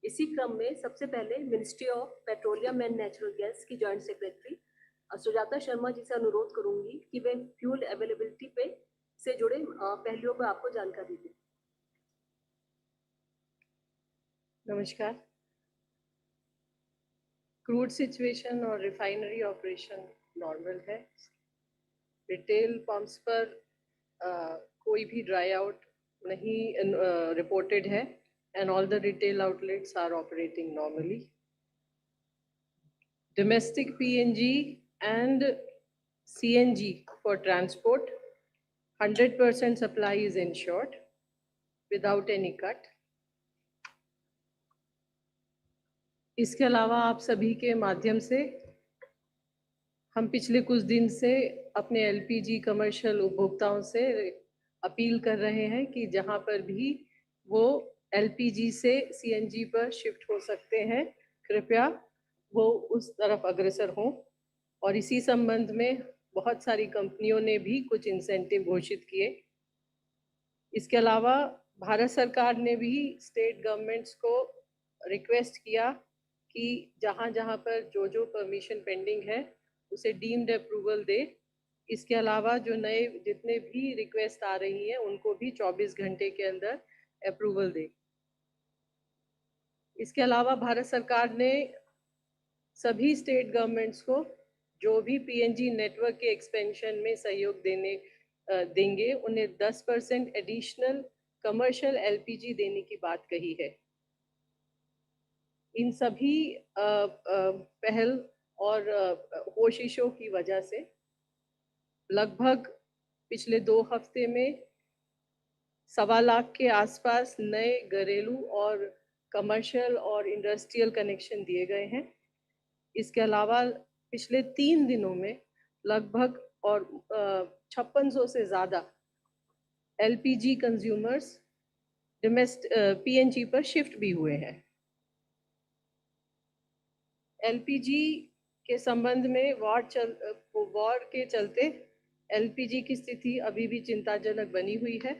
इसी क्रम में सबसे पहले ministry of petroleum and natural gas की जॉइंट सेक्रेटरी सुजाता शर्मा जी से अनुरोध करूंगी कि वे फ्यूल अवेलेबिलिटी पे से जुड़े पहलुओं पर आपको जानकारी दें। नमस्कार। क्रूड सिचुएशन और रिफाइनरी ऑपरेशन नॉर्मल है। रिटेल पंप्स पर कोई भी ड्राई आउट नहीं रिपोर्टेड है and all the retail outlets are operating normally. Domestic PNG and CNG for transport, 100% supply is ensured without any cut. इसके अलावा आप सभी के माध्यम से हम पिछले कुछ दिन से अपने LPG कमर्शियल उपभोक्ताओं से अपील कर रहे हैं कि जहां पर भी वो LPG से CNG पर शिफ्ट हो सकते हैं, कृपया वो उस तरफ अग्रसर हों। और इसी संबंध में बहुत सारी कंपनियों ने भी कुछ इंसेंटिव घोषित किए। इसके अलावा भारत सरकार ने भी स्टेट गवर्नमेंट्स को रिक्वेस्ट किया कि जहां जहां पर जो परमिशन पेंडिंग है उसे डीम्ड अप्रूवल दे। इसके अलावा जो नए जितने भी रिक्वेस्ट आ रही हैं उनको भी 24 घंटे के अंदर अप्रूवल दे। इसके अलावा भारत सरकार ने सभी स्टेट गवर्नमेंट्स को जो भी PNG नेटवर्क के एक्सपेंशन में सहयोग देंगे उन्हें 10% एडिशनल कमर्शियल LPG देने की बात कही है। इन सभी पहल और कोशिशों की वजह से लगभग पिछले 2 हफ्ते में 1.25 लाख के आसपास नए घरेलू और कमर्शियल और इंडस्ट्रियल कनेक्शन दिए गए हैं। इसके अलावा पिछले 3 दिनों में लगभग और 5600 से ज़्यादा LPG कंज्यूमर्स PNG पर शिफ्ट भी हुए हैं। LPG के संबंध में वॉर के चलते LPG की स्थिति अभी भी चिंताजनक बनी हुई है,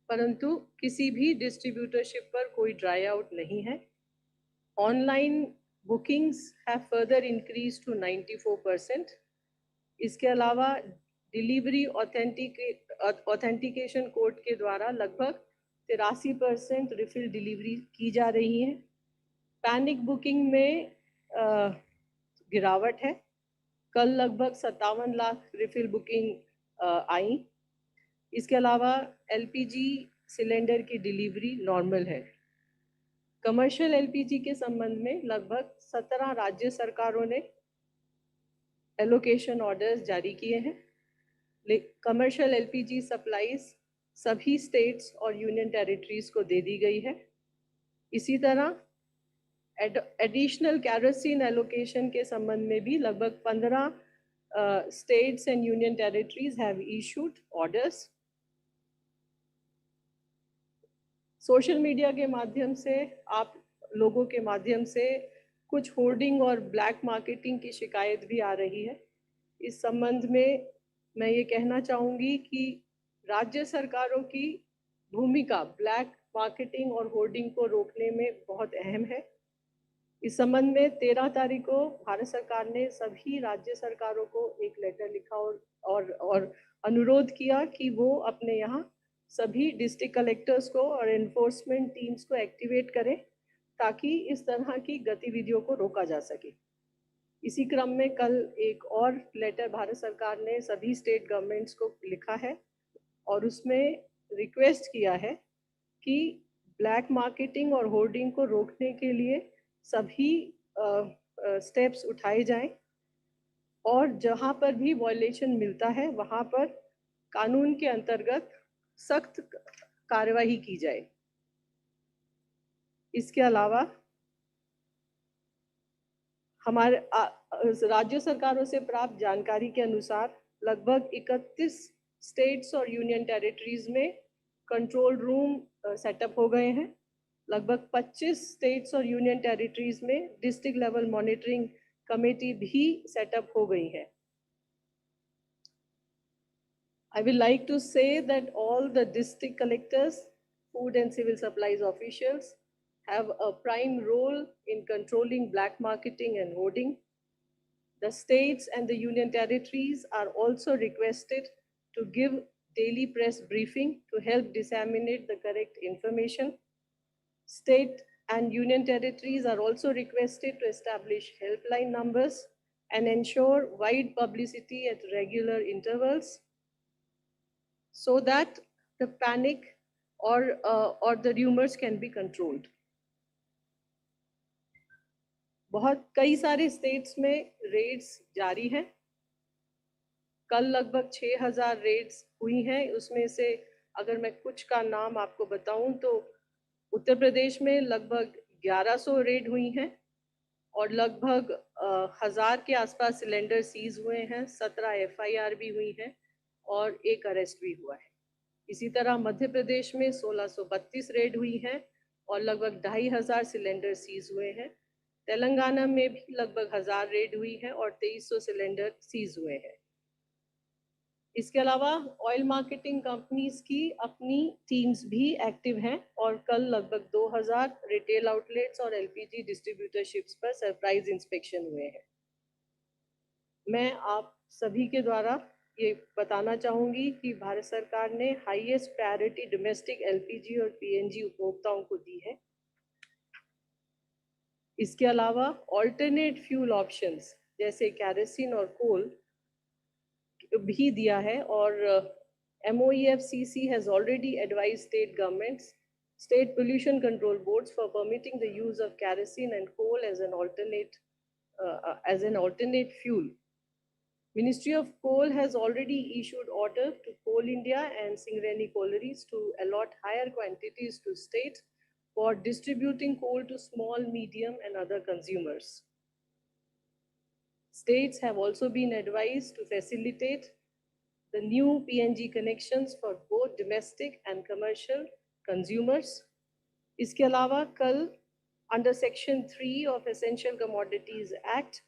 परंतु किसी भी डिस्ट्रीब्यूटरशिप पर कोई ड्राई आउट नहीं है। Online bookings have further increased to 94%. इसके अलावा डिलीवरी ऑथेंटिकेशन कोड के द्वारा लगभग 83% रिफिल डिलीवरी की जा रही है। पैनिक बुकिंग में गिरावट है। कल लगभग 57 लाख रिफिल बुकिंग आई। इसके अलावा LPG सिलेंडर की डिलीवरी नॉर्मल है। कमर्शियल LPG के संबंध में लगभग 17 राज्य सरकारों ने एलोकेशन ऑर्डर्स जारी किए हैं। कमर्शियल LPG सप्लाईज सभी स्टेट्स और यूनियन टेरिटरीज को दे दी गई है। इसी तरह एडिशनल कैरोसिन एलोकेशन के संबंध में भी लगभग 15 states and union territories have issued orders. Social media के माध्यम से आप लोगों के माध्यम से कुछ होर्डिंग और ब्लैक मार्केटिंग की शिकायत भी आ रही है। इस संबंध में मैं ये कहना चाहूँगी कि राज्य सरकारों की भूमिका ब्लैक मार्केटिंग और होर्डिंग को रोकने में बहुत अहम है। इस संबंध में 13 तारीख को भारत सरकार ने सभी राज्य सरकारों को एक लेटर लिखा और अनुरोध किया कि वो अपने यहाँ सभी डिस्ट्रिक्ट कलेक्टर्स को और एनफोर्समेंट टीम्स को एक्टिवेट करें ताकि इस तरह की गतिविधियों को रोका जा सके। इसी क्रम में कल एक और लेटर भारत सरकार ने सभी स्टेट गवर्नमेंट्स को लिखा है और उसमें रिक्वेस्ट किया है कि ब्लैक मार्केटिंग और होर्डिंग को रोकने के लिए सभी स्टेप्स उठाए जाएं और जहां पर भी वायलेशन मिलता है वहां पर कानून के अंतर्गत सख्त कार्रवाई की जाए। इसके अलावा हमारे राज्य सरकारों से प्राप्त जानकारी के अनुसार लगभग 31 स्टेट्स और यूनियन टेरिटरीज में कंट्रोल रूम सेटअप हो गए हैं। लगभग 25 स्टेट्स और यूनियन टेरिटरीज में डिस्ट्रिक्ट लेवल मॉनिटरिंग कमेटी भी सेटअप हो गई है। I will like to say that all the district collectors, food and civil supplies officials, have a prime role in controlling black marketing and hoarding. The states and the union territories are also requested to give daily press briefing to help disseminate the correct information. State and union territories are also requested to establish helpline numbers and ensure wide publicity at regular intervals so that the panic or the rumors can be controlled. बहुत कई सारे states में Reds जारी हैं. कल लगभग 6000 Reds हुई हैं. उसमें से अगर मैं कुछ का नाम आपको बताऊं तो उत्तर प्रदेश में लगभग 1100 रेड हुई हैं और लगभग 1000 के आसपास सिलेंडर सीज हुए हैं. 17 FIR भी हुई हैं और एक अरेस्ट भी हुआ है. इसी तरह मध्य प्रदेश में 1632 रेड हुई हैं और लगभग 2500 सिलेंडर सीज हुए हैं. तेलंगाना में भी लगभग 1000 रेड हुई है और 2300 सिलेंडर सीज हुए हैं. इसके अलावा ऑयल मार्केटिंग कंपनीज की अपनी टीम्स भी एक्टिव हैं और कल लगभग 2000 रिटेल आउटलेट्स और LPG डिस्ट्रीब्यूटरशिप्स पर सरप्राइज इंस्पेक्शन हुए हैं. मैं आप सभी के द्वारा ये बताना चाहूँगी कि भारत सरकार ने हाईएस्ट प्रायोरिटी डोमेस्टिक LPG और PNG उपभोक्ताओं को दी है. इसके अलावा ऑल्टरनेट फ्यूल ऑप्शंस जैसे कैरोसिन और कोल भी दिया है और MOEFCC has already advised state governments, state pollution control boards for permitting the use of kerosene and coal as an alternate fuel. Ministry of Coal has already issued order to Coal India and Singareni Collieries to allot higher quantities to states for distributing coal to small, medium and other consumers. States have also been advised to facilitate the new PNG connections for both domestic and commercial consumers. इसके अलावा कल under Section 3 of Essential Commodities Act,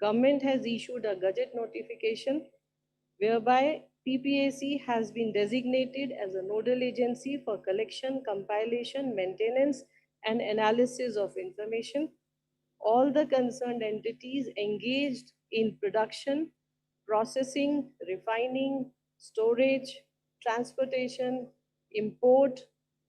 Government has issued a Gazette notification whereby PPAC has been designated as a nodal agency for collection, compilation, maintenance, and analysis of information. All the concerned entities engaged in production, processing, refining, storage, transportation, import,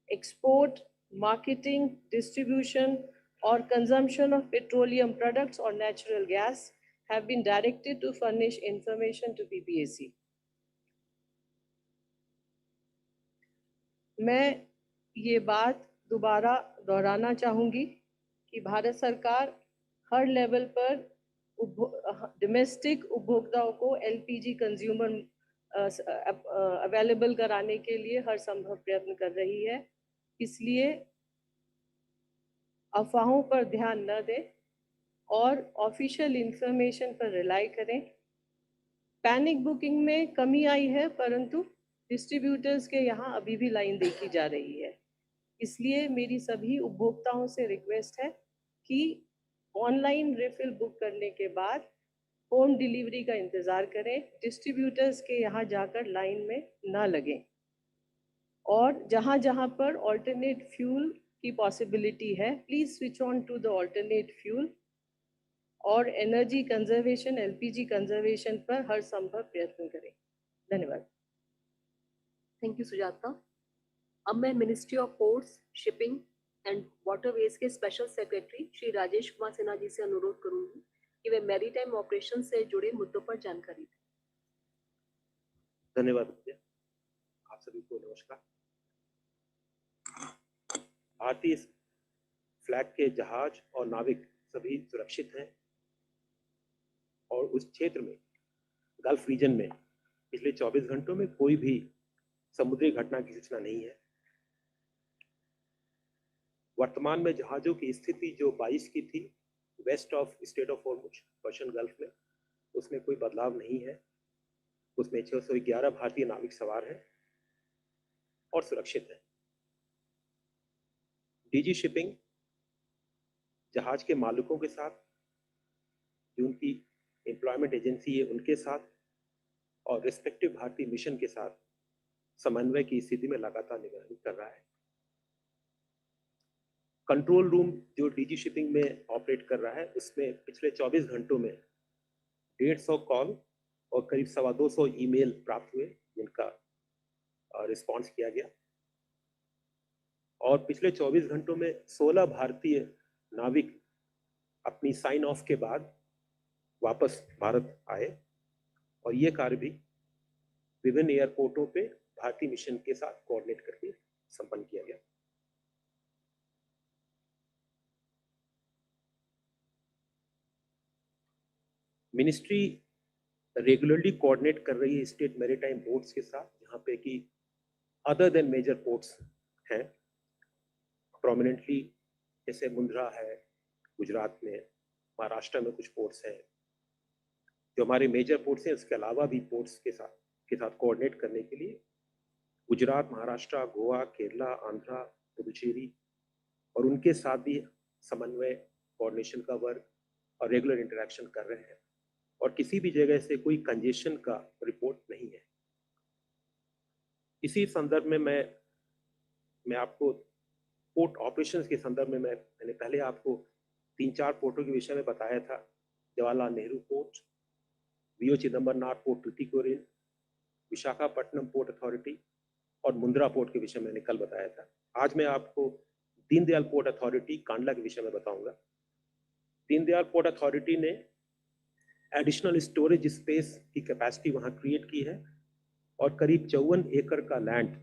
export, marketing, distribution, or consumption of petroleum products or natural gas have been directed to furnish information to PPAC. मैं ये बात दोबारा दोहराना चाहूँगी कि भारत सरकार हर level पर domestic उपभोक्ताओं को LPG कंज्यूमर अवेलेबल कराने के लिए हर संभव प्रयत्न कर रही है. इसलिए अफवाहों पर ध्यान न दें और ऑफिशियल इंफॉर्मेशन पर रिलाई करें. पैनिक बुकिंग में कमी आई है परंतु डिस्ट्रीब्यूटर्स के यहाँ अभी भी लाइन देखी जा रही है. इसलिए मेरी सभी उपभोक्ताओं से रिक्वेस्ट है कि ऑनलाइन रिफिल बुक करने के बाद होम डिलीवरी का इंतज़ार करें. डिस्ट्रीब्यूटर्स के यहाँ जाकर लाइन में ना लगें और जहाँ जहाँ पर ऑल्टरनेट फ्यूल की पॉसिबिलिटी है please switch on to the alternate fuel और एनर्जी कंजर्वेशन LPG कंजर्वेशन पर हर संभव प्रयत्न करें. धन्यवाद. Thank you Sujata. अब मैं ministry of ports, shipping and waterways के स्पेशल सेक्रेटरी श्री राजेश कुमार सिन्हा जी से अनुरोध करूंगी कि वे मैरीटाइम ऑपरेशन से जुड़े मुद्दों पर जानकारी दें. धन्यवाद भैया. आप सभी को नमस्कार. भारतीय फ्लैग के जहाज और नाविक सभी सुरक्षित हैं और उस क्षेत्र में गल्फ रीजन में पिछले 24 घंटों में कोई भी समुद्री घटना की सूचना नहीं है. वर्तमान में जहाज़ों की स्थिति जो 22 की थी west of strait of Hormuz Persian Gulf में, उसमें कोई बदलाव नहीं है. उसमें 611 भारतीय नाविक सवार हैं और सुरक्षित हैं. DG शिपिंग जहाज के मालिकों के साथ, जो उनकी एम्प्लॉयमेंट एजेंसी है उनके साथ और रिस्पेक्टिव भारतीय मिशन के साथ समन्वय की स्थिति में लगातार निगरानी कर रहा है. कंट्रोल रूम जो डीजी शिपिंग में ऑपरेट कर रहा है, उसमें पिछले 24 घंटों में 150 कॉल और करीब 225 ईमेल प्राप्त हुए, जिनका रिस्पॉन्स किया गया। और पिछले 24 घंटों में 16 भारतीय नाविक अपनी साइन ऑफ के बाद वापस भारत आए, और ये कार्य भी विभिन्न एयरपोर्टों पे भारतीय मिशन के साथ कोऑर्डिनेट करके संपन्न किया गया। मिनिस्ट्री रेगुलरली कोऑर्डिनेट कर रही है स्टेट मैरीटाइम बोर्ड्स के साथ, जहाँ पे कि अदर देन मेजर पोर्ट्स हैं, प्रोमिनेंटली जैसे मुंद्रा है गुजरात में, महाराष्ट्र में कुछ पोर्ट्स हैं जो हमारे मेजर पोर्ट्स हैं। उसके अलावा भी पोर्ट्स के साथ कोऑर्डिनेट करने के लिए गुजरात, महाराष्ट्र, गोवा, केरला, आंध्रा, पुडुचेरी और उनके साथ भी समन्वय, कोऑर्डिनेशन का वर्क और रेगुलर इंटरेक्शन कर रहे हैं, और किसी भी जगह से कोई कंजेशन का रिपोर्ट नहीं है। इसी संदर्भ में मैं आपको पोर्ट ऑपरेशंस के संदर्भ में मैंने पहले आपको 3-4 पोर्टों के विषय में बताया था। Jawaharlal Nehru port, VO Chidambaranath port Tuticorin, Visakhapatnam port authority और मुंद्रा पोर्ट के विषय में मैंने कल बताया था। आज मैं आपको दीनदयाल पोर्ट अथॉरिटी कांडला के विषय में बताऊंगा। दीनदयाल पोर्ट अथॉरिटी ने एडिशनल स्टोरेज स्पेस की कैपेसिटी वहां क्रिएट की है और करीब 54 एकड़ का लैंड,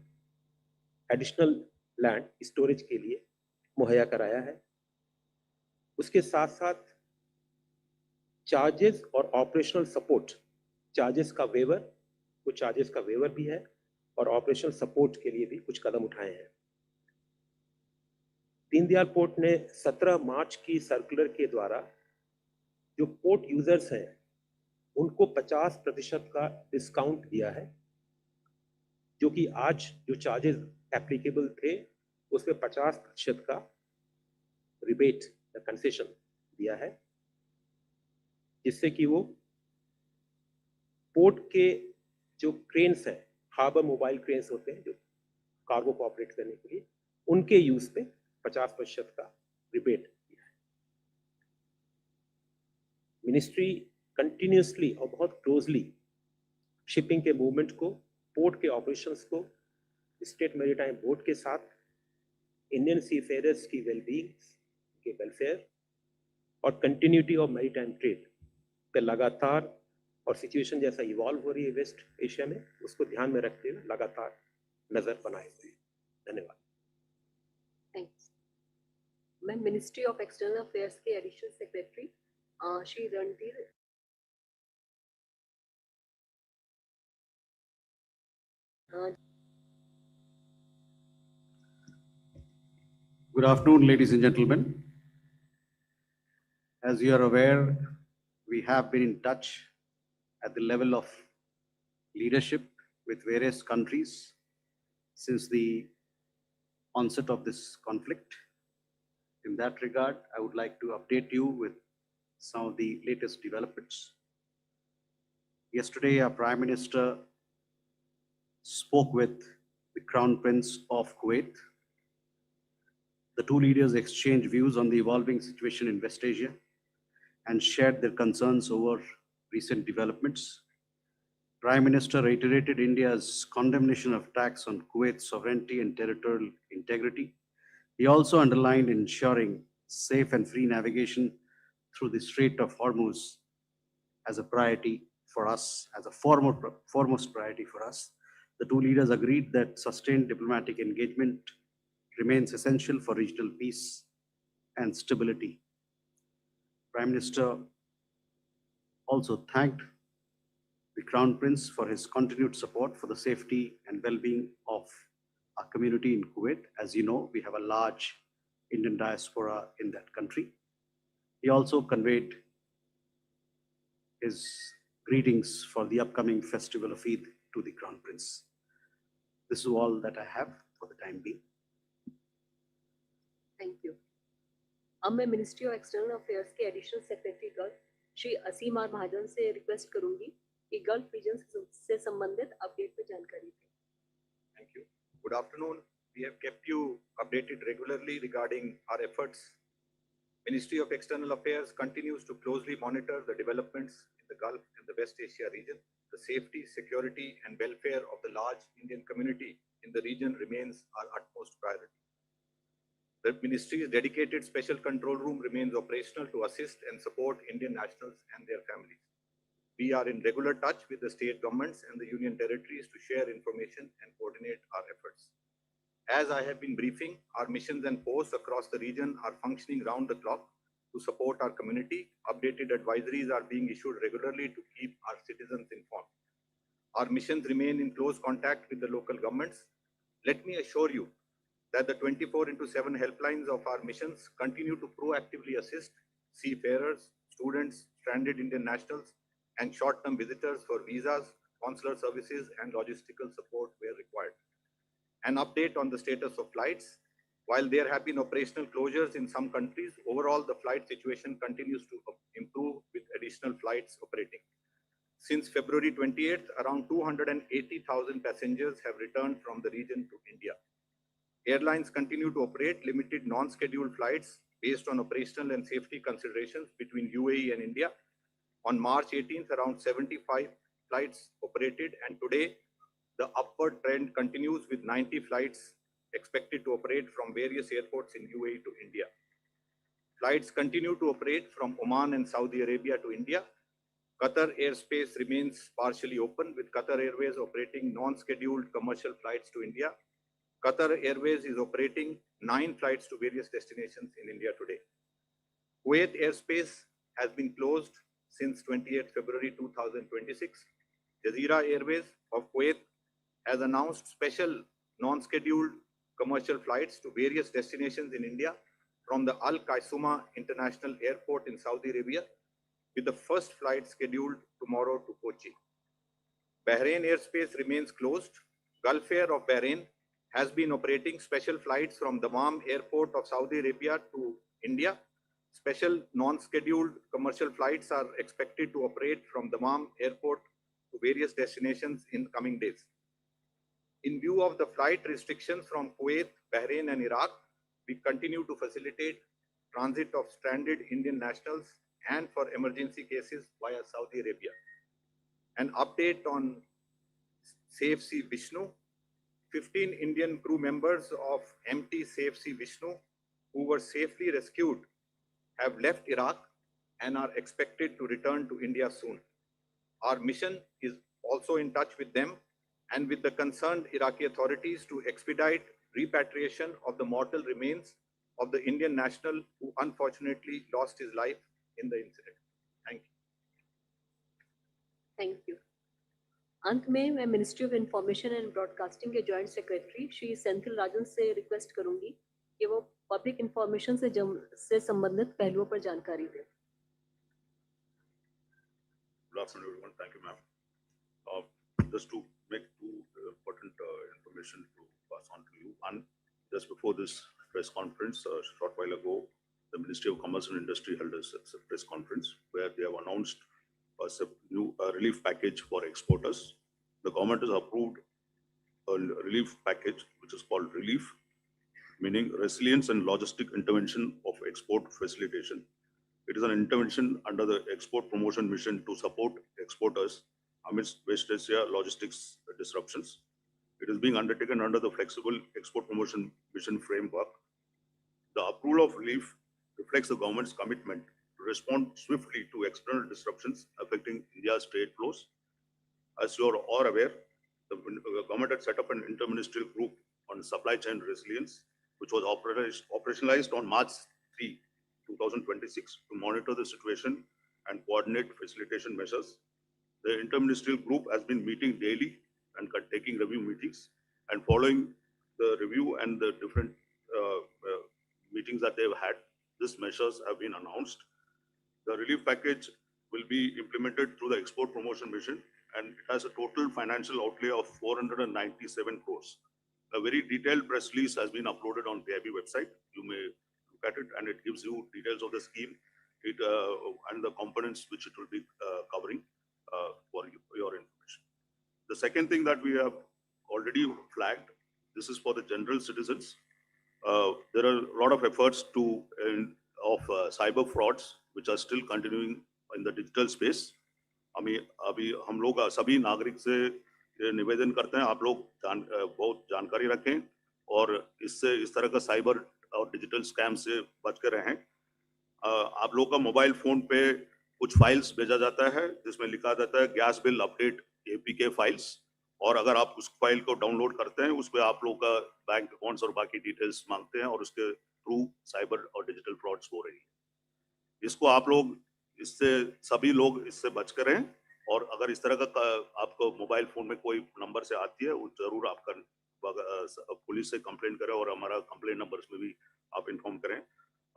एडिशनल लैंड स्टोरेज के लिए मुहैया कराया है। उसके साथ साथ चार्जेस और ऑपरेशनल सपोर्ट, चार्जेस का वेवर भी है और ऑपरेशनल सपोर्ट के लिए भी कुछ कदम उठाए हैं। दीनदयाल पोर्ट ने 17 मार्च की सर्कुलर के द्वारा जो पोर्ट यूजर्स हैं उनको 50% का डिस्काउंट दिया है, जो कि आज जो चार्जेस एप्लीकेबल थे उसमें 50% का रिबेट या कंसेशन दिया है, जिससे कि वो पोर्ट के जो क्रेन्स हैं, हार्बर मोबाइल क्रेन्स होते हैं जो कार्गो को ऑपरेट करने के लिए, उनके यूज पे 50% का रिबेट दिया है। मिनिस्ट्री कंटिन्यूसली और बहुत क्लोजली शिपिंग के मूवमेंट को, पोर्ट के ऑपरेशंस को स्टेट मैरीटाइम बोर्ड के साथ, इंडियन सीफेयरर्स की वेलबींग के वेलफेयर और कंटिन्यूटी ऑफ मैरीटाइम ट्रेड पे लगातार, और सिचुएशन जैसा इवॉल्व हो रही है वेस्ट एशिया में, उसको ध्यान में रखते हुए लगातार नजर बनाए हुए। धन्यवाद। थैंक्स। मैं मिनिस्ट्री ऑफ एक्सटर्नल अफेयर्स के additional secretary Shri Randhir Good afternoon, ladies and gentlemen. As you are aware, we have been in touch at the level of leadership with various countries since the onset of this conflict. In that regard, I would like to update you with some of the latest developments. Yesterday, our Prime Minister spoke with the Crown Prince of Kuwait. The two leaders exchanged views on the evolving situation in West Asia and shared their concerns over recent developments. Prime Minister reiterated India's condemnation of attacks on Kuwait's sovereignty and territorial integrity. He also underlined ensuring safe and free navigation through the Strait of Hormuz as a priority for us, as a foremost priority for us. The two leaders agreed that sustained diplomatic engagement remains essential for regional peace and stability. Prime Minister also thanked the Crown Prince for his continued support for the safety and well-being of our community in Kuwait. As you know, we have a large Indian diaspora in that country. He also conveyed his greetings for the upcoming festival of Eid to the Crown Prince. This is all that I have for the time being. Thank you. अब मैं ministry of external affairs के additional secretary gulf Shri Aseem R Mahajan से request करूंगी कि gulf reason से संबंधित update पे जानकारी दें। Thank you. Good afternoon, we have kept you updated regularly regarding our efforts. Ministry of External Affairs continues to closely monitor the developments in the Gulf and the West Asia region. The safety, security, and welfare of the large Indian community in the region remains our utmost priority. The ministry's dedicated special control room remains operational to assist and support Indian nationals and their families. We are in regular touch with the state governments and the union territories to share information and coordinate our efforts. As I have been briefing, our missions and posts across the region are functioning round the clock to support our community. Updated advisories are being issued regularly to keep our citizens informed. Our missions remain in close contact with the local governments. Let me assure you that the 24/7 helplines of our missions continue to proactively assist seafarers, students, stranded Indian nationals, and short-term visitors for visas, consular services, and logistical support where required. An update on the status of flights. While there have been operational closures in some countries, overall the flight situation continues to improve with additional flights operating. Since February 28th, around 280,000 passengers have returned from the region to India. Airlines continue to operate limited non-scheduled flights based on operational and safety considerations between UAE and India. On March 18th, around 75 flights operated, and today the upward trend continues with 90 flights expected to operate from various airports in UAE to India. Flights continue to operate from Oman and Saudi Arabia to India. Qatar airspace remains partially open, with Qatar Airways operating non-scheduled commercial flights to India. Qatar Airways is operating 9 flights to various destinations in India today. Kuwait airspace has been closed since 28 February 2026. Jazeera Airways of Kuwait has announced special non-scheduled commercial flights to various destinations in India from the Al Qaisuma International Airport in Saudi Arabia, with the first flight scheduled tomorrow to Kochi. Bahrain airspace remains closed. Gulf Air of Bahrain has been operating special flights from Dammam Airport of Saudi Arabia to India. Special non-scheduled commercial flights are expected to operate from Dammam Airport to various destinations in coming days. In view of the flight restrictions from Kuwait, Bahrain, and Iraq, we continue to facilitate transit of stranded Indian nationals and for emergency cases via Saudi Arabia. An update on Safe Sea Vishnu. 15 Indian crew members of MT Safe Sea Vishnu who were safely rescued have left Iraq and are expected to return to India soon. Our mission is also in touch with them and with the concerned Iraqi authorities to expedite repatriation of the mortal remains of the Indian national who unfortunately lost his life in the incident. Thank you. Thank you. अंत में मैं ministry of information and broadcasting के joint secretary Shri Senthil राजन से request करूंगी कि वो public information से संबंधित पहलुओं पर जानकारी दें। Good afternoon, everyone. Thank you, ma'am. Just to make two important information to pass on to you. One, just before this press conference, a short while ago, the Ministry of Commerce and Industry held a press conference where they have announced a new relief package for exporters. The government has approved a relief package which is called Relief, meaning Resilience and Logistic Intervention of Export Facilitation. It is an intervention under the Export Promotion Mission to support exporters amidst West Asia logistics disruptions. It is being undertaken under the Flexible Export Promotion Mission framework. The approval of relief reflects the government's commitment to respond swiftly to external disruptions affecting India's trade flows. As you are all aware, the government had set up an inter-ministerial group on supply chain resilience, which was operationalized on March 3, 2026 to monitor the situation and coordinate facilitation measures. The inter-ministerial group has been meeting daily and taking review meetings, and following the review and the different meetings that they've had, these measures have been announced. The relief package will be implemented through the Export Promotion Mission, and it has a total financial outlay of 497 crores. A very detailed press release has been uploaded on the PIB website. You may look at it, and it gives you details of the scheme and the components which it will be covering for your information. The second thing that we have already flagged this is for the general citizens. There are a lot of efforts of cyber frauds which are still continuing in the digital space. अभी हम लोग सभी नागरिक से निवेदन करते हैं, आप लोग बहुत जानकारी रखें और इससे इस तरह का साइबर और डिजिटल स्कैम से बच कर रहें. आप लोग का मोबाइल फोन पे कुछ फाइल्स भेजा जाता है जिसमें लिखा जाता है gas bill update APK files, और अगर आप उस फाइल को डाउनलोड करते हैं उस पर आप लोग का बैंक अकाउंट्स और बाकी डिटेल्स मांगते हैं और उसके थ्रू साइबर और डिजिटल फ्रॉड्स हो रही है. इसको आप लोग सभी लोग इससे बच कर रहें, और अगर इस तरह का आपको मोबाइल फोन में कोई नंबर से आती है वो जरूर आपका पुलिस से कंप्लेंट करें और हमारा कंप्लेंट नंबर्स में भी आप इन्फॉर्म करें.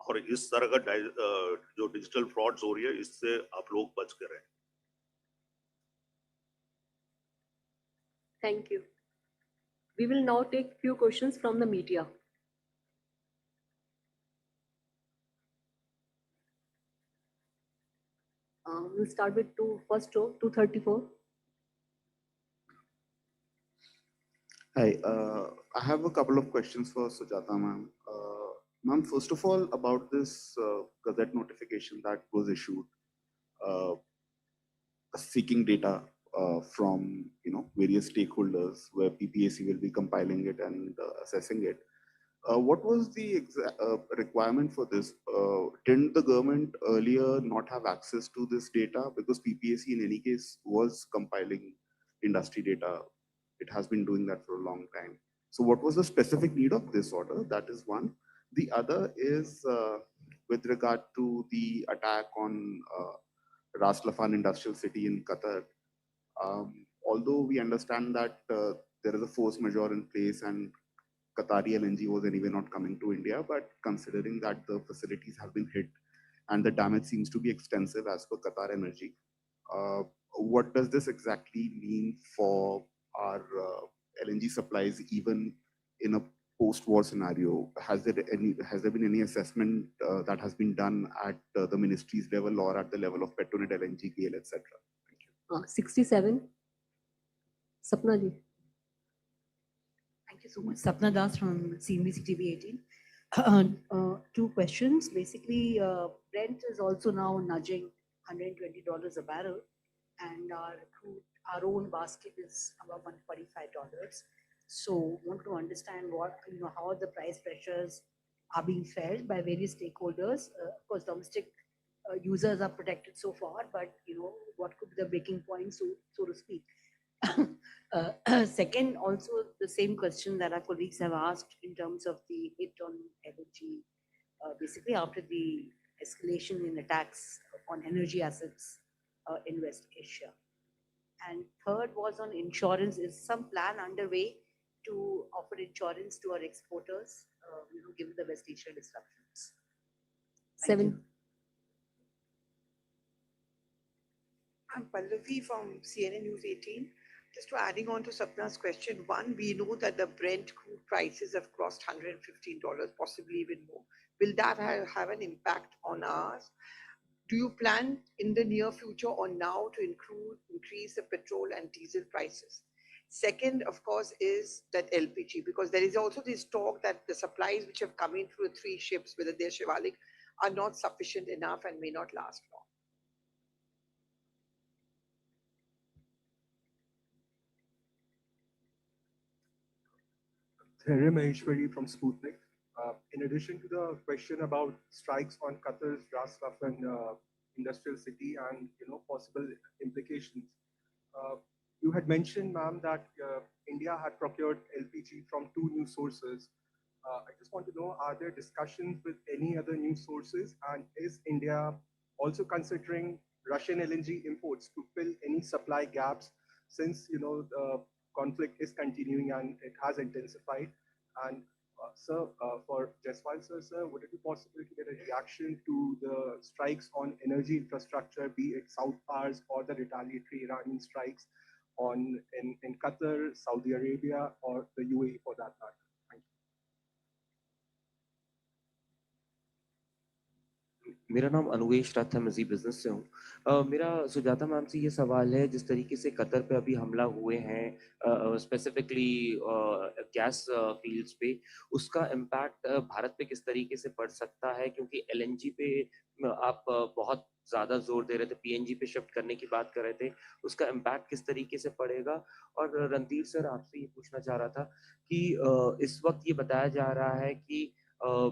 और इस तरह का जो डिजिटल फ्रॉड्स हो रही है इससे आप लोग बच कर रहें. Thank you. We will now take few questions from the media. We'll start with first row, 234. Hi, I have a couple of questions for Sujata ma'am. Ma'am, first of all, about this Gazette notification that was issued, seeking data from various stakeholders, where PPAC will be compiling it and assessing it. What was the requirement for this? Didn't the government earlier not have access to this data, because PPAC in any case was compiling industry data? It has been doing that for a long time. So what was the specific need of this order? That is one. The other is with regard to the attack on Ras Laffan Industrial City in Qatar. Although we understand that there is a force majeure in place and Qatari LNG was anyway not coming to India, but considering that the facilities have been hit and the damage seems to be extensive as per Qatar Energy, what does this exactly mean for our LNG supplies, even in a post-war scenario? Has there been any assessment that has been done at the ministry's level or at the level of Petronet, LNG, GAIL, etc.? 67. Sapna ji. Thank you so much. Sapna Das from CNBC TV 18. Two questions. Basically, Brent is also now nudging $120 a barrel, and our own basket is about $145. So, want to understand how the price pressures are being felt by various stakeholders. Of course, domestic users are protected so far, but what could be the breaking point, so to speak. Second, also the same question that our colleagues have asked in terms of the hit on energy, basically after the escalation in attacks on energy assets in West Asia. And third was on insurance. Is some plan underway to offer insurance to our exporters, given the West Asia disruptions? Thank 7. you. I'm Pallavi from CNN News 18. Just to adding on to Sapna's question, one, we know that the Brent crude prices have crossed $115, possibly even more. Will that have an impact on ours? Do you plan in the near future or now to increase the petrol and diesel prices? Second, of course, is that LPG, because there is also this talk that the supplies which have come in through the 3 ships, whether they're Shivalik, are not sufficient enough and may not last long. Thierry Maheshwari from Sputnik. In addition to the question about strikes on Qatar's Ras Laffan industrial city and possible implications, you had mentioned, ma'am, that India had procured LPG from 2 new sources. I just want to know, are there discussions with any other new sources, and is India also considering Russian LNG imports to fill any supply gaps, since the conflict is continuing and it has intensified? And sir, for Jaiswal sir, would it be possible to get a reaction to the strikes on energy infrastructure, be it South Pars or the retaliatory Iranian strikes in Qatar, Saudi Arabia, or the UAE for that matter? Thank you. मेरा नाम अनुवेश रथ है, मैं जी business से हूँ। मेरा Sujata ma'am से ये सवाल है, जिस तरीके से कतर पे अभी हमला हुए हैं स्पेसिफिकली गैस फील्ड्स पे, उसका इम्पैक्ट भारत पे किस तरीके से पड़ सकता है? क्योंकि एलएनजी पे आप बहुत ज़्यादा जोर दे रहे थे, पीएनजी पे शिफ्ट करने की बात कर रहे थे, उसका इम्पैक्ट किस तरीके से पड़ेगा? और रणधीर सर, आपसे ये पूछना चाह रहा था कि इस वक्त ये बताया जा रहा है कि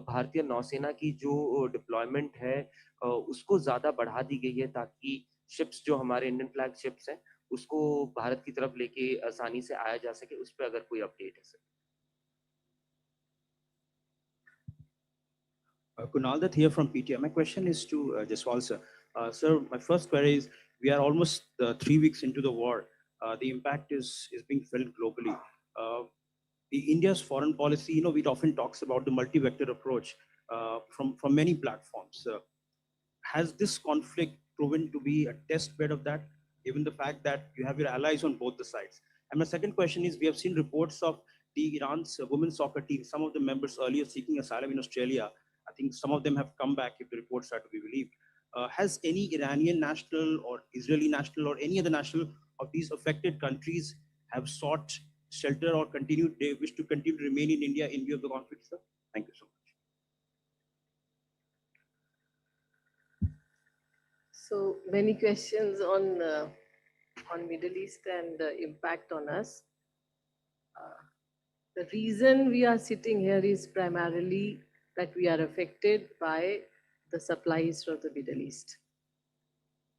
भारतीय नौसेना की जो डिप्लॉयमेंट है उसको ज़्यादा बढ़ा दी गई है, ताकि शिप्स जो हमारे इंडियन फ्लैग शिप्स हैं उसको भारत की तरफ लेके आसानी से आया जा सके। उस पर अगर कोई अपडेट है sir. Kunal Dutt here from PTI. My question is to Jaswal sir. Sir, my first query is, we are almost 3 weeks into the war. The impact is being felt globally. India's foreign policy, it often talks about the multi-vector approach from many platforms. Has this conflict proven to be a test bed of that, given the fact that you have your allies on both the sides? And my second question is, we have seen reports of the Iran's women's soccer team, some of the members earlier seeking asylum in Australia. I think some of them have come back, if the reports are to be believed. Has any Iranian national or Israeli national or any other national of these affected countries have sought shelter or they wish to continue to remain in India in view of the conflict, sir? Thank you so much. So many questions on Middle East and impact on us. The reason we are sitting here is primarily that we are affected by the supplies from the Middle East.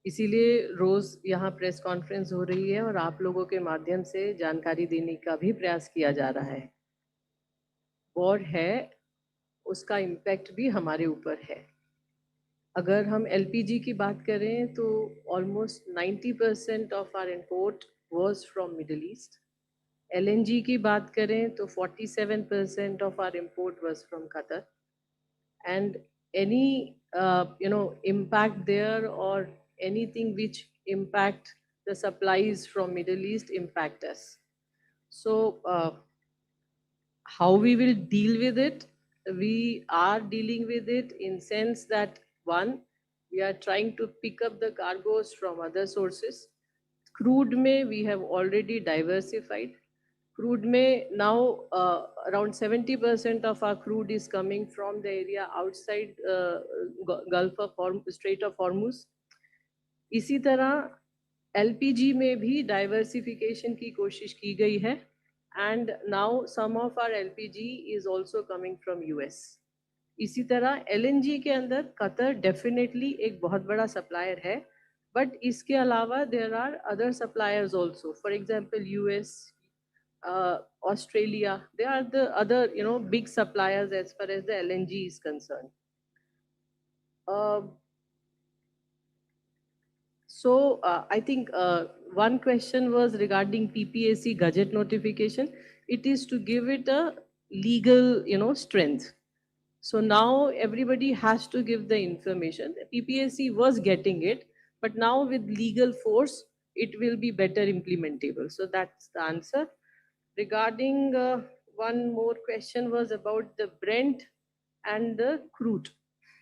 इसीलिए रोज यहाँ press conference हो रही है और आप लोगों के माध्यम से जानकारी देने का भी प्रयास किया जा रहा है। वॉर है, उसका इम्पैक्ट भी हमारे ऊपर है। अगर हम एलपीजी की बात करें तो almost 90% of our import was from Middle East. LNG की बात करें तो 47% of our import was from Qatar. And any impact there or anything which impact the supplies from Middle East impact us. So how we will deal with it? We are dealing with it in sense that, one, we are trying to pick up the cargoes from other sources. Crude may we have already diversified. Crude may now around 70% of our crude is coming from the area outside Gulf of Strait of Hormuz. इसी तरह LPG में भी diversification की कोशिश की गई है, and now some of our LPG is also coming from US. इसी तरह LNG के अंदर कतर definitely एक बहुत बड़ा supplier है, but इसके अलावा there are other suppliers also. For example, US, Australia, they are the other big suppliers as far as the LNG is concerned. So I think one question was regarding PPAC gadget notification. It is to give it a legal strength. So now everybody has to give the information. PPAC was getting it, but now with legal force, it will be better implementable. So that's the answer. Regarding one more question was about the Brent and the crude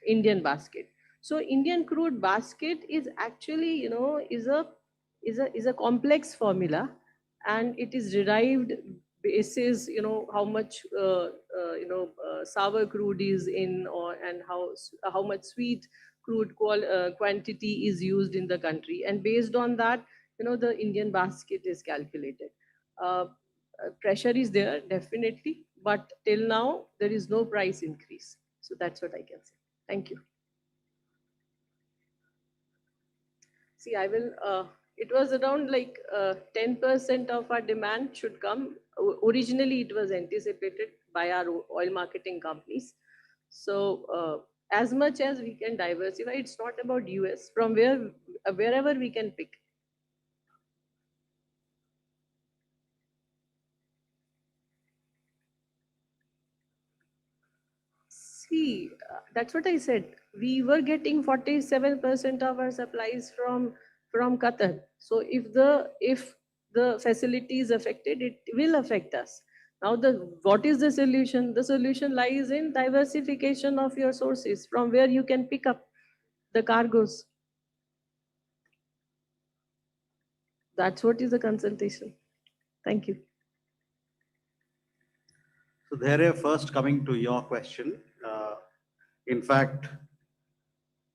Indian basket. So Indian crude basket is actually is a complex formula, and it is derived basis how much sour crude is in, and how much sweet crude quantity is used in the country, and based on that the Indian basket is calculated. Pressure is there definitely, but till now there is no price increase. So that's what I can say. Thank you. See, I will, it was around like 10% of our demand should come. Originally, it was anticipated by our oil marketing companies. So as much as we can diversify, it's not about US, from wherever we can pick. See, that's what I said. We were getting 47% of our supplies from Qatar. So if the facility is affected, it will affect us. Now, what is the solution? The solution lies in diversification of your sources from where you can pick up. The cargoes. That's what is the consultation. Thank you. So there, first coming to your question, in fact,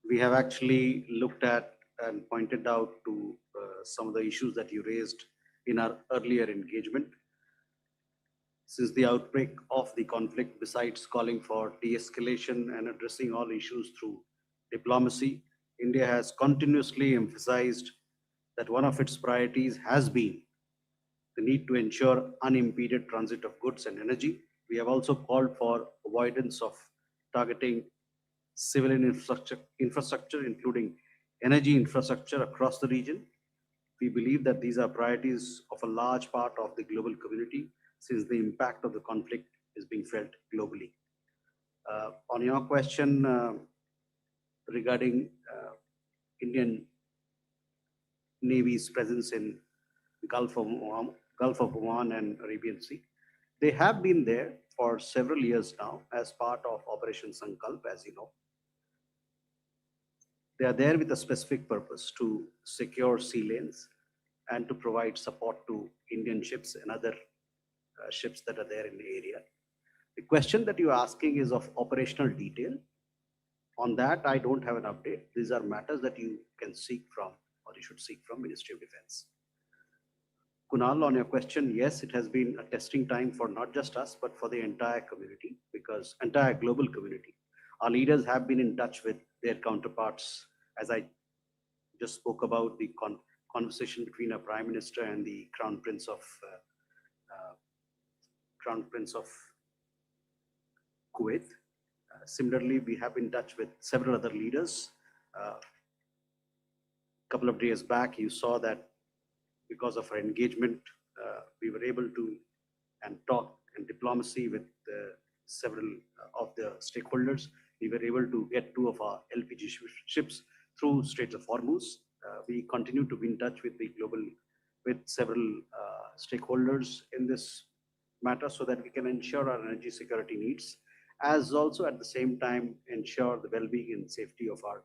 we have actually looked at and pointed out to some of the issues that you raised in our earlier engagement. Since the outbreak of the conflict, besides calling for de-escalation and addressing all issues through diplomacy, India has continuously emphasized that one of its priorities has been the need to ensure unimpeded transit of goods and energy. We have also called for avoidance of targeting civilian infrastructure, including energy infrastructure across the region. We believe that these are priorities of a large part of the global community, since the impact of the conflict is being felt globally. On your question regarding Indian Navy's presence in Gulf of Oman and Arabian Sea, they have been there for several years now as part of Operation Sankalp, as you know. They are there with a specific purpose to secure sea lanes and to provide support to Indian ships and other ships that are there in the area. The question that you're asking is of operational detail. On that, I don't have an update. These are matters that you can seek from, or you should seek from, Ministry of Defense. Kunal, on your question, yes, it has been a testing time for not just us, but for the entire community, because entire global community. Our leaders have been in touch with their counterparts, as I just spoke about the conversation between our Prime Minister and the Crown Prince of Kuwait. Similarly, we have been in touch with several other leaders. A couple of days back, you saw that because of our engagement, we were able to talk and diplomacy with several of the stakeholders. We were able to get 2 of our LPG ships through Straits of Hormuz. We continue to be in touch with several stakeholders in this matter, so that we can ensure our energy security needs, as also at the same time ensure the well-being and safety of our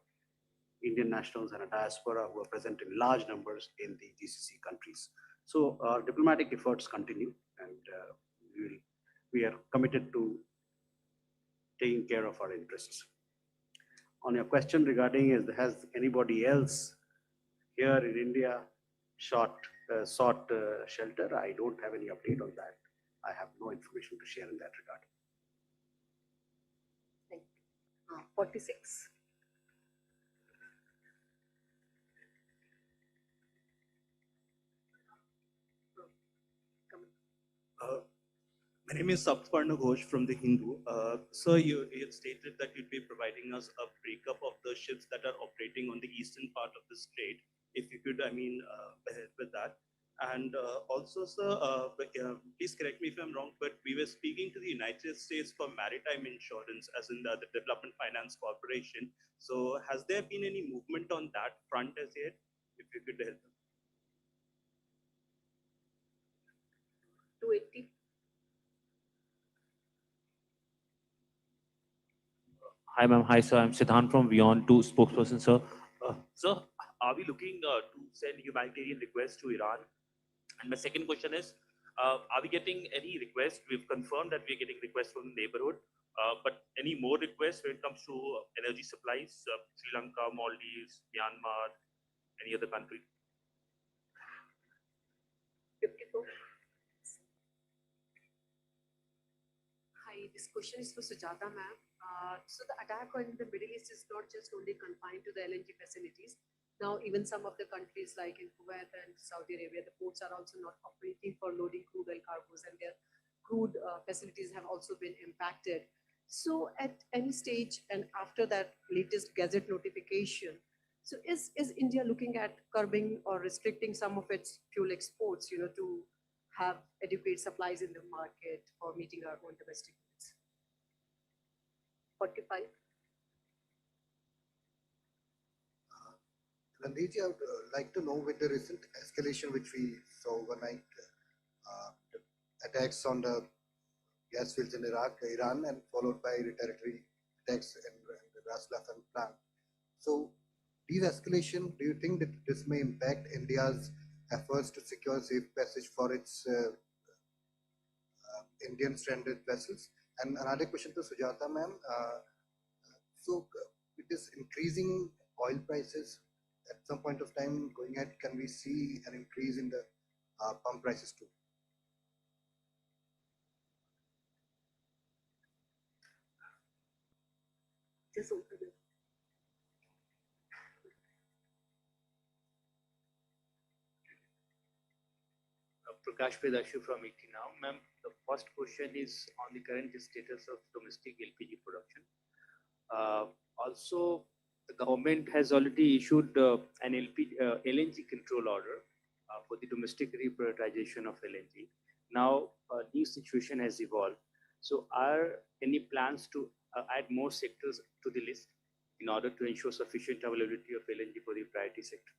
Indian nationals and a diaspora who are present in large numbers in the GCC countries. So our diplomatic efforts continue, and we are committed to taking care of our interests. On your question regarding has anybody else here in India sought shelter, I don't have any update on that. I have no information to share in that regard. Thank you. 46. My name is Saptarna Ghosh from the Hindu. Sir, you had stated that you'd be providing us a breakup of the ships that are operating on the eastern part of the strait. If you could, help with that. And also, sir, please correct me if I'm wrong, but we were speaking to the United States for maritime insurance, as in the Development Finance Corporation. So has there been any movement on that front as yet? If you could help. 280. Hi, ma'am. Hi, sir. I'm Siddhant from Beyond 2 spokesperson, sir. Sir, are we looking to send humanitarian requests to Iran? And my second question is, are we getting any requests? We've confirmed that we're getting requests from the neighborhood, but any more requests when it comes to energy supplies, Sri Lanka, Maldives, Myanmar, any other country? 54. Hi, this question is for Sujata ma'am. So the attack on the Middle East is not just only confined to the LNG facilities. Now, even some of the countries like in Kuwait and Saudi Arabia, the ports are also not operating for loading crude oil cargoes, and their crude facilities have also been impacted. So at any stage and after that latest Gazette notification, so is India looking at curbing or restricting some of its fuel exports, to have adequate supplies in the market for meeting our own domestic needs? 45. Randeep, I would like to know, with the recent escalation which we saw overnight, attacks on the gas fields in Iran, and followed by retaliatory attacks in the Ras Laffan plant. So these escalation, do you think that this may impact India's efforts to secure safe passage for its Indian stranded vessels? And another question to Sujata ma'am. So with this increasing oil prices, at some point of time going ahead, can we see an increase in the pump prices too? Just open it. Prakash Vedashu from ET Now. Ma'am, the first question is on the current status of domestic LPG production. Also, the government has already issued an LNG control order for the domestic reprioritization of LNG. Now, a new situation has evolved. So, are any plans to add more sectors to the list in order to ensure sufficient availability of LNG for the priority sector?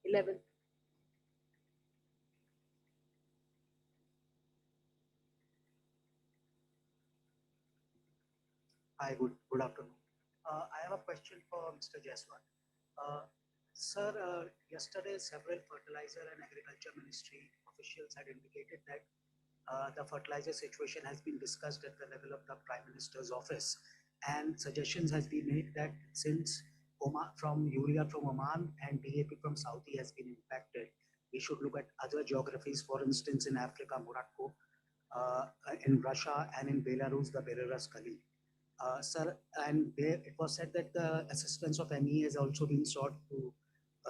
11. Hi, good afternoon. I have a question for Mr. Jaiswal. Sir, yesterday several fertilizer and agriculture ministry officials had indicated that the fertilizer situation has been discussed at the level of the Prime Minister's office, and suggestions has been made that since urea from Oman and DAP from Saudi has been impacted, we should look at other geographies, for instance, in Africa, Morocco, in Russia, and in Belarus, the Belarus Kali. Sir, and there it was said that the assistance of MEA has also been sought to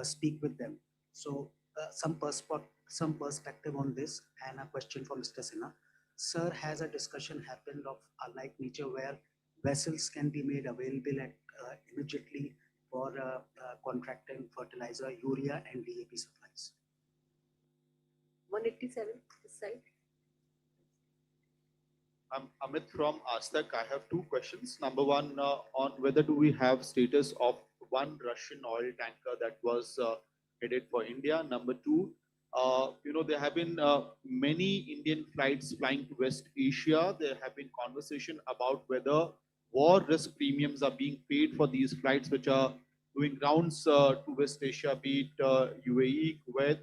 speak with them. So some perspective on this, and a question for Mr. Sinha. Sir, has a discussion happened of a like nature where vessels can be made available at immediately for contracting fertilizer, urea and DAP supplies? 187 this side. I'm Amit from Astak. I have two questions. Number one, on whether do we have status of one Russian oil tanker that was headed for India. Number two, there have been many Indian flights flying to West Asia. There have been conversation about whether war risk premiums are being paid for these flights which are doing rounds to West Asia, be it UAE, Kuwait,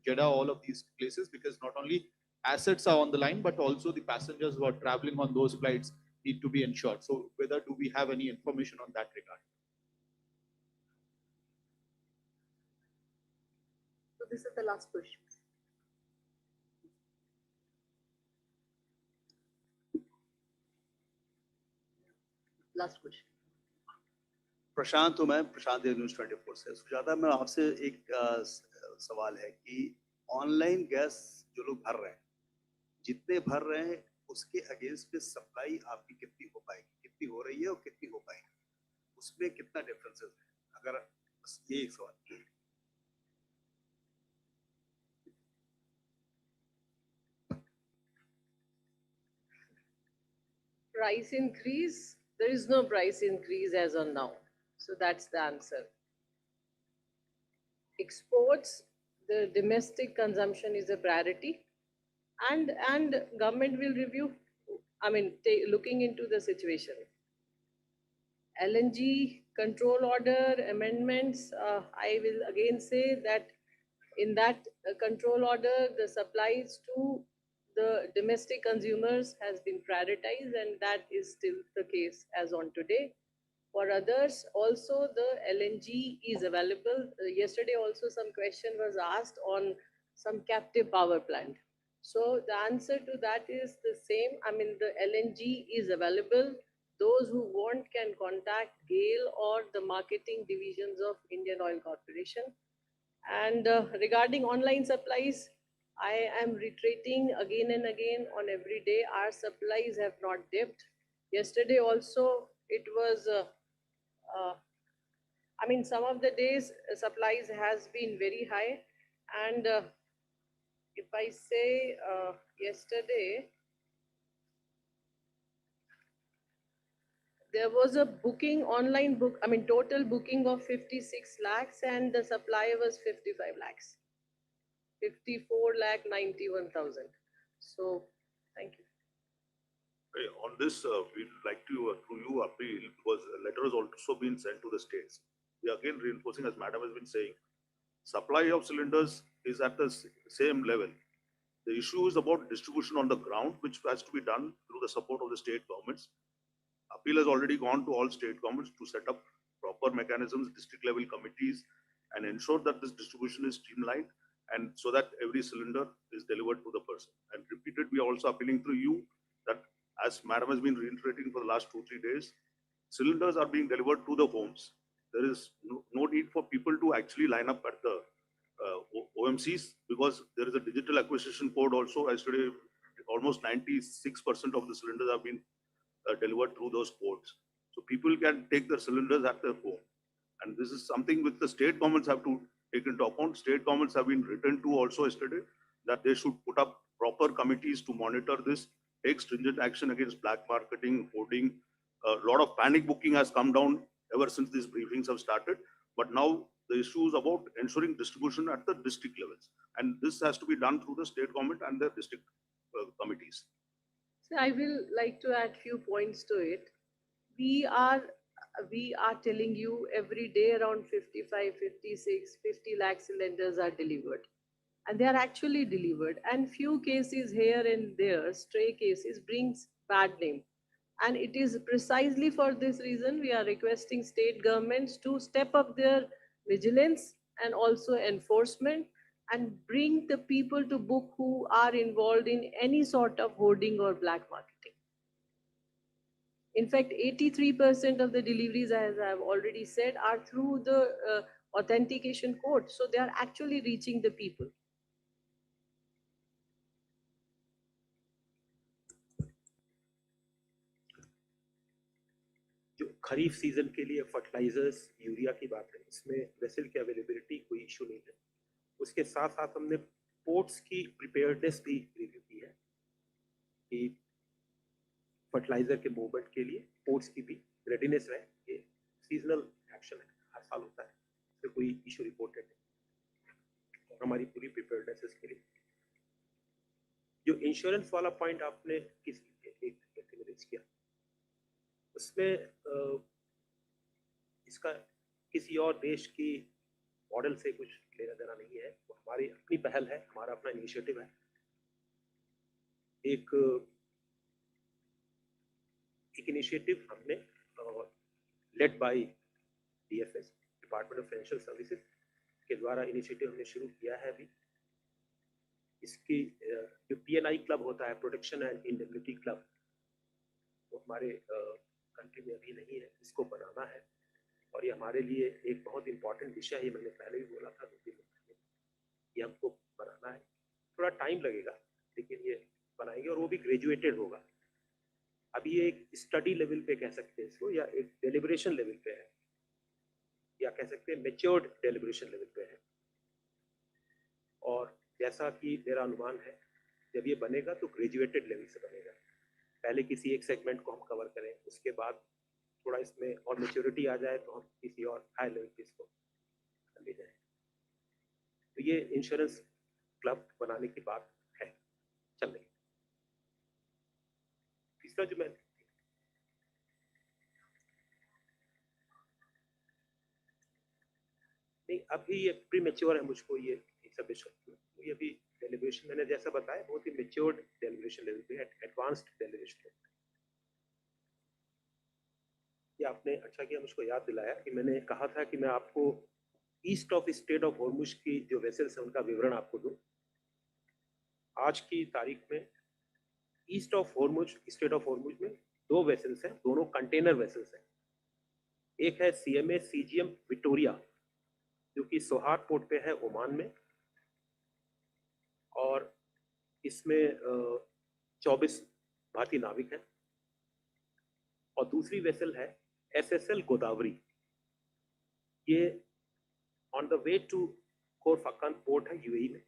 Jeddah, all of these places, because not only assets are on the line, but also the passengers who are traveling on those flights need to be ensured. So whether do we have any information on that regard? So this is the last question. Last question. प्रशांत हूँ मैं, प्रशांत news 24 से। सुजाता, मैं आपसे एक सवाल है कि online gas जो लोग भर रहे हैं, जितने भर रहे हैं उसके अगेंस्ट में सप्लाई आपकी कितनी हो पाएगी, कितनी हो रही है और कितनी हो पाएगी, उसमें कितना डिफरेंसेस है? अगर बस ये एक सवाल। Price increase, there is no price increase as on now. So that's the answer. Exports, the domestic consumption is a priority, and government will review, looking into the situation. LNG control order amendments, I will again say that in that control order, the supplies to the domestic consumers has been prioritized, and that is still the case as on today. For others, also the LNG is available. Yesterday also some question was asked on some captive power plant. So the answer to that is the same. The LNG is available. Those who want can contact GAIL or the marketing divisions of Indian Oil Corporation. And regarding online supplies, I am reiterating again and again on every day, our supplies have not dipped. Yesterday also, it was, some of the days supplies has been very high. And if I say yesterday, there was a booking, online book, total booking of 56 lakhs and the supply was 55 lakhs. 54,91,000. So, thank you. On this, we'd like to, through you, appeal, because letter has also been sent to the states. We are again reinforcing, as Madam has been saying, supply of cylinders is at the same level. The issue is about distribution on the ground, which has to be done through the support of the state governments. Appeal has already gone to all state governments to set up proper mechanisms, district level committees, and ensure that this distribution is streamlined, and so that every cylinder is delivered to the person. And repeated, we are also appealing through you that, as Madam has been reiterating for the last 2-3 days, cylinders are being delivered to the homes. There is no need for people to actually line up at the OMCs, because there is a digital acquisition code also. Yesterday, almost 96% of the cylinders have been delivered through those codes. So people can take their cylinders at their home. And this is something which the state governments have to take into account. State governments have been written to also yesterday that they should put up proper committees to monitor this, take stringent action against black marketing, hoarding. A lot of panic booking has come down ever since these briefings have started. But now the issue is about ensuring distribution at the district levels. And this has to be done through the state government and their district committees. So I will like to add few points to it. We are telling you every day around 55, 56, 50 lakh cylinders are delivered. And they are actually delivered. And few cases here and there, stray cases, brings bad name. And it is precisely for this reason we are requesting state governments to step up their vigilance and also enforcement, and bring the people to book who are involved in any sort of hoarding or black marketing. In fact, 83% of the deliveries, as I have already said, are through the authentication code. So they are actually reaching the people. जो खरीफ season के लिए fertilisers, urea की बात है, इसमें vessel की availability कोई issue नहीं है। उसके साथ साथ हमने पोर्ट्स की प्रिपेयर्डनेस भी रिव्यू की है कि फर्टिलाइजर के मूवमेंट के लिए पोर्ट्स की भी रेडीनेस रहे। ये सीजनल एक्शन है, हर साल होता है, इसमें कोई इशू रिपोर्टेड नहीं और हमारी पूरी प्रिपेयर्डनेस इसके लिए। जो इंश्योरेंस वाला पॉइंट आपने रेज किया, उसमें इसका किसी और देश की मॉडल से कुछ लेना देना नहीं है। वो हमारी अपनी पहल है, हमारा अपना इनिशिएटिव है। एक इनिशिएटिव हमने led by DFS, department of financial services के द्वारा इनिशिएटिव हमने शुरू किया है अभी। इसकी जो पीएनआई क्लब होता है, प्रोटेक्शन एंड इंडेमनिटी क्लब, वो हमारे कंट्री में अभी नहीं है, इसको बनाना है। और ये हमारे लिए एक बहुत इंपॉर्टेंट विषय है, मैंने पहले भी बोला था, ये हमको बनाना है। थोड़ा टाइम लगेगा, लेकिन ये बनाएंगे और वो भी ग्रेजुएटेड होगा। अभी ये एक स्टडी लेवल पे कह सकते हैं इसको, या एक डेलिब्रेशन लेवल पे है, या कह सकते हैं मैच्योर्ड डेलिब्रेशन लेवल पे है। और जैसा कि मेरा अनुमान है, जब ये बनेगा तो ग्रेजुएटेड लेवल से बनेगा। पहले किसी एक सेगमेंट को हम कवर करें, उसके बाद थोड़ा इसमें और मैच्योरिटी आ जाए तो हम किसी और हाई लेवल पे इसको ले जाएं। तो ये इंश्योरेंस क्लब बनाने की बात है, चल रही है। तीसरा जो मैं नहीं, अभी ये प्री मैच्योर है, मुझको ये सबमिशन, ये अभी डेलिब्रेशन मैंने जैसा बताया बहुत ही मैच्योर्ड डेलिब्रेशन लेवल पे, एडवांस्ड डेलिब्रेशन लेवल। ये आपने अच्छा किया मुझको याद दिलाया कि मैंने कहा था कि मैं आपको east of strait of Hormuz की जो वेसल्स हैं उनका विवरण आपको दूं। आज की तारीख में east of Hormuz, state of Hormuz में 2 वेसल्स हैं, दोनों कंटेनर वेसल्स हैं। एक है सीएमए सीजीएम विक्टोरिया, जो कि सोहार पोर्ट पे है ओमान में, और इसमें 24 भारतीय नाविक हैं। और दूसरी वेसल है एसएसएल गोदावरी, ये on the way to Khorfakkan port है यूएई में।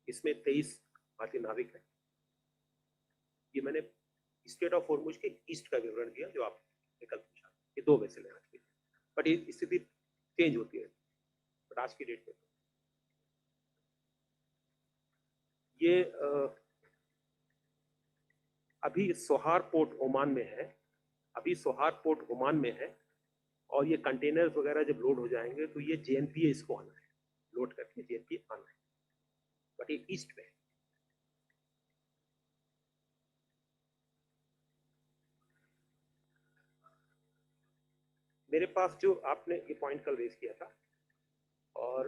इसमें 23 भारतीय नाविक हैं। ये मैंने स्टेट ऑफ हॉर्मुज के ईस्ट का विवरण दिया जो आप कल पूछा। ये 2 वेसल हैं आज की, बट ये स्थिति चेंज होती है, बट आज की डेट में ये अभी सोहार पोर्ट ओमान में है। अभी सोहार पोर्ट ओमान में है और ये कंटेनर्स वगैरह जब लोड हो जाएंगे तो ये JNPA इसको आना है, लोड करके JNPA आना है, बट ये ईस्ट में है। मेरे पास जो आपने ये पॉइंट कल रेज किया था और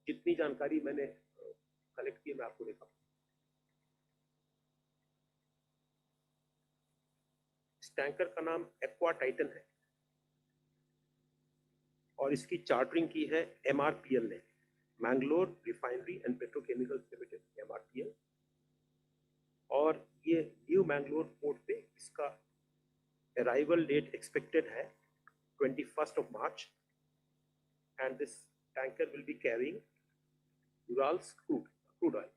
जितनी जानकारी मैंने कलेक्ट की मैं आपको देता हूँ। इस टैंकर का नाम एक्वा टाइटन है और इसकी चार्टरिंग की है MRPL ने, Mangalore refinery and petrochemicals limited, MRPL, और ये न्यू मैंगलोर पोर्ट पे इसका अराइवल डेट एक्सपेक्टेड है 21st of March, and this tanker will be carrying Urals crude oil.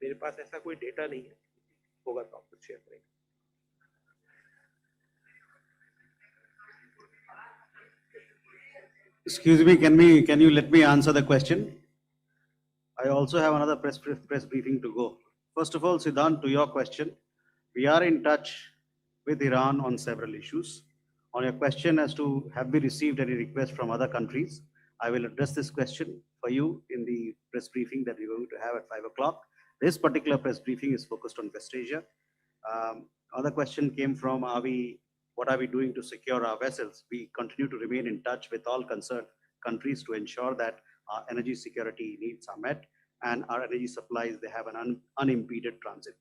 मेरे पास ऐसा कोई डेटा नहीं है, होगा तो आपको शेयर करेंगे। Excuse me, can you let me answer the question? I also have another press briefing to go. First of all, Siddhant, to your question, we are in touch with Iran on several issues. On your question as to have we received any requests from other countries, I will address this question for you in the press briefing that we're going to have at 5 o'clock. This particular press briefing is focused on West Asia. Other question came from, what are we doing to secure our vessels? We continue to remain in touch with all concerned countries to ensure that our energy security needs are met and our energy supplies, they have an unimpeded transit.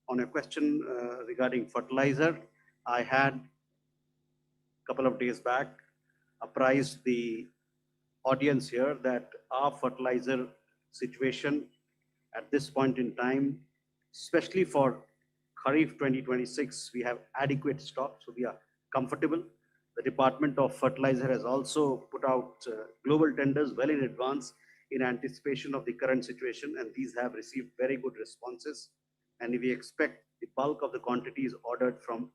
On a question regarding fertilizer, I had a couple of days back apprised the audience here that our fertilizer situation at this point in time, especially for Kharif 2026, we have adequate stock, so we are comfortable. The Department of Fertilizer has also put out global tenders well in advance in anticipation of the current situation, and these have received very good responses. And we expect the bulk of the quantities ordered from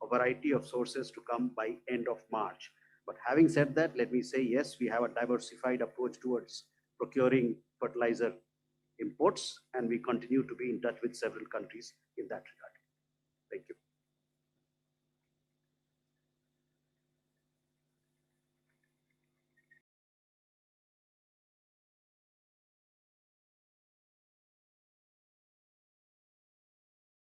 a variety of sources to come by end of March. But having said that, let me say, yes, we have a diversified approach towards procuring fertilizer imports, and we continue to be in touch with several countries in that regard.